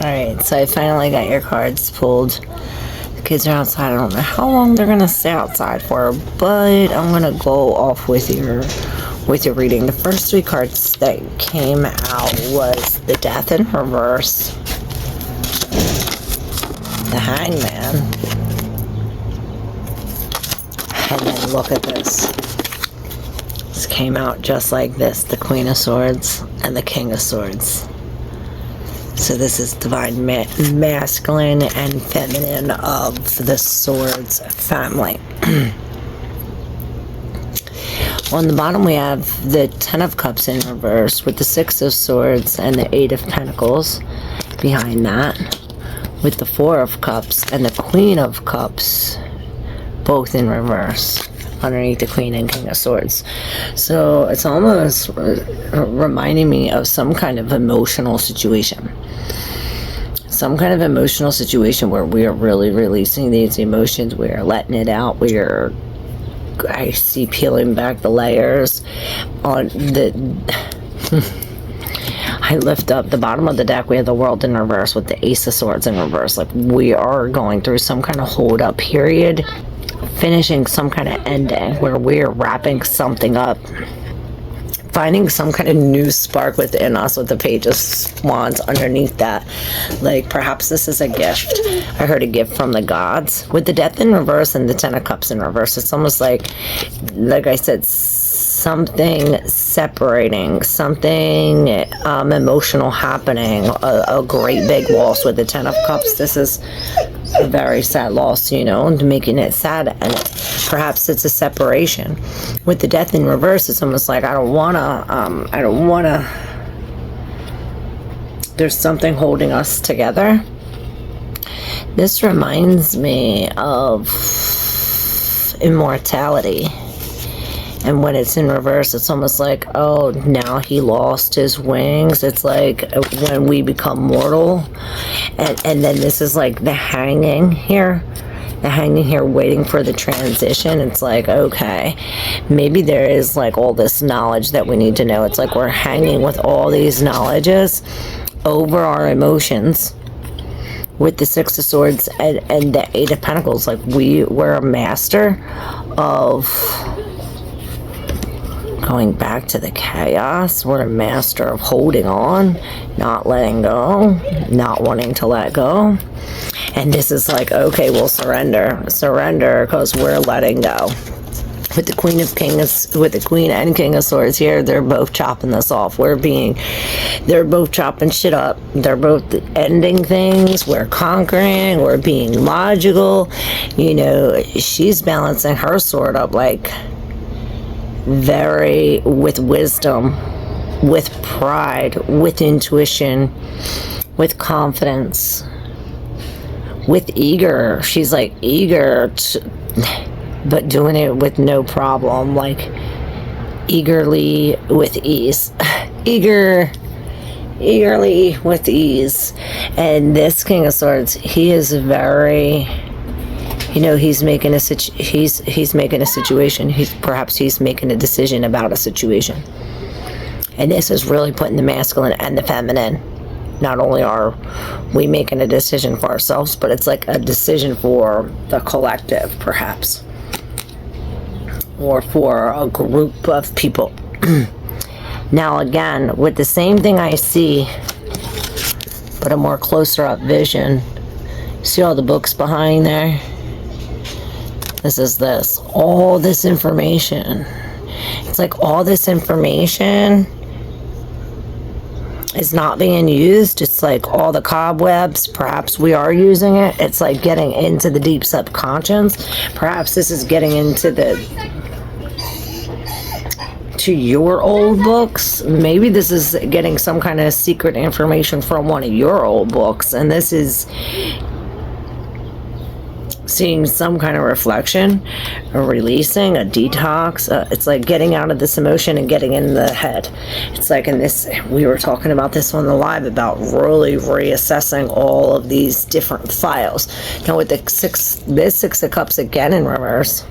Alright, so I finally got your cards pulled. The kids are outside. I don't know how long they're gonna stay outside for, but I'm gonna go off with your reading. The first three cards that came out was the Death in reverse, the Hangman, and then look at this. This came out just like this, the Queen of Swords and the King of Swords. So this is divine masculine and feminine of the Swords family. On the bottom we have the Ten of Cups in reverse with the Six of Swords and the Eight of Pentacles behind that, with the Four of Cups and the Queen of Cups both in reverse underneath the Queen and King of Swords. So it's almost reminding me of some kind of emotional situation. Some kind of emotional situation where we are really releasing these emotions. We are letting it out. I see peeling back the layers on the I lift up the bottom of the deck. We have the World in reverse with the Ace of Swords in reverse. Like, we are going through some kind of hold up period, finishing some kind of ending where we're wrapping something up, finding some kind of new spark within us with the Page of Wands underneath that. Like, perhaps this is a gift. I heard a gift from the gods with the Death in reverse and the Ten of Cups in reverse. It's almost like I said, something separating, something emotional happening, a great big loss with the Ten of Cups. This is a very sad loss, you know, and making it sad, and perhaps it's a separation. With the Death in reverse, it's almost like I don't wanna, there's something holding us together. This reminds me of immortality. And when it's in reverse, it's almost like, oh, now he lost his wings. It's like when we become mortal. And then this is like the hanging here. The hanging here waiting for the transition. It's like, okay, maybe there is like all this knowledge that we need to know. It's like we're hanging with all these knowledges over our emotions. With the Six of Swords and the Eight of Pentacles. Like, we're a master of going back to the chaos. We're a master of holding on, not letting go, not wanting to let go. And this is like, okay, we'll surrender because we're letting go. With the Queen and King of Swords here, they're both chopping this off. They're both chopping shit up. They're both ending things. We're conquering. We're being logical. You know, she's balancing her sword up like very with wisdom, with pride, with intuition, with confidence, with eager. She's like eager to, but doing it with no problem, like eagerly with ease. Eagerly with ease. And this King of Swords, he is very, you know, he's making a situation. He's making a decision about a situation. And this is really putting the masculine and the feminine. Not only are we making a decision for ourselves, but it's like a decision for the collective, perhaps. Or for a group of people. Now again, with the same thing I see, but a more closer up vision. See all the books behind there? This is this. All this information. It's like all this information is not being used. It's like all the cobwebs, perhaps we are using it. It's like getting into the deep subconscious. Perhaps this is getting into to your old books. Maybe this is getting some kind of secret information from one of your old books, and this is seeing some kind of reflection, or releasing, a detox. It's like getting out of this emotion and getting in the head. It's like in this, we were talking about this on the live about really reassessing all of these different files. Now with this Six of Cups again in reverse,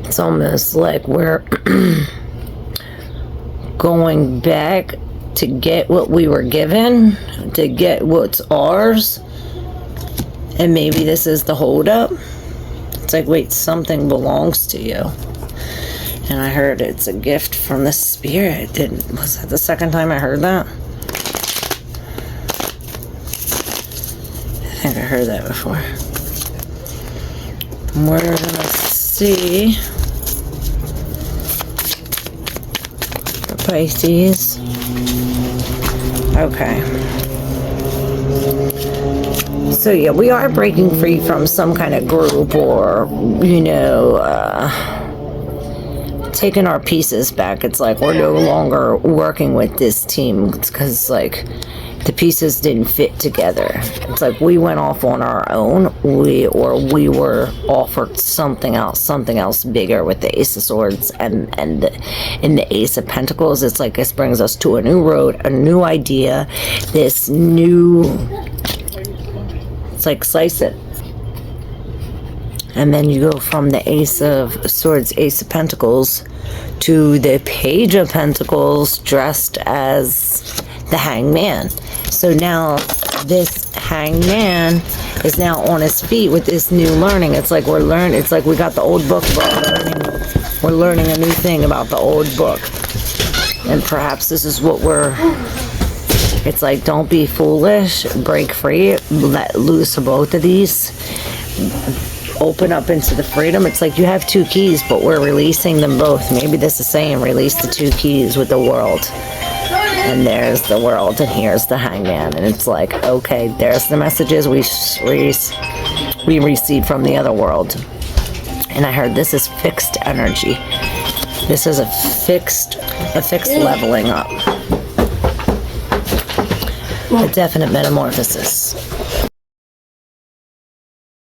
it's almost like we're going back to get what we were given, to get what's ours. And maybe this is the holdup. It's like, wait, something belongs to you. And I heard it's a gift from the spirit. Was that the second time I heard that? I think I heard that before. We're gonna see the Pisces. Okay. So yeah, we are breaking free from some kind of group, or, you know, taking our pieces back. It's like we're no longer working with this team because, like, the pieces didn't fit together. It's like we went off on our own. We were offered something else bigger with the Ace of Swords and in the Ace of Pentacles. It's like this brings us to a new road, a new idea, this new. It's like slice it. And then you go from the Ace of Swords, Ace of Pentacles, to the Page of Pentacles dressed as the Hangman. So now this Hangman is now on his feet with this new learning. It's like we're learning. It's like we got the old book, but we're learning a new thing about the old book. And perhaps this is what we're... It's like, don't be foolish, break free, let loose of both of these, open up into the freedom. It's like you have two keys, but we're releasing them both. Maybe this is saying release the two keys with the world. And there's the world, and here's the Hangman. And it's like, okay, there's the messages we received from the other world. And I heard this is fixed energy. This is a fixed leveling up. A definite metamorphosis.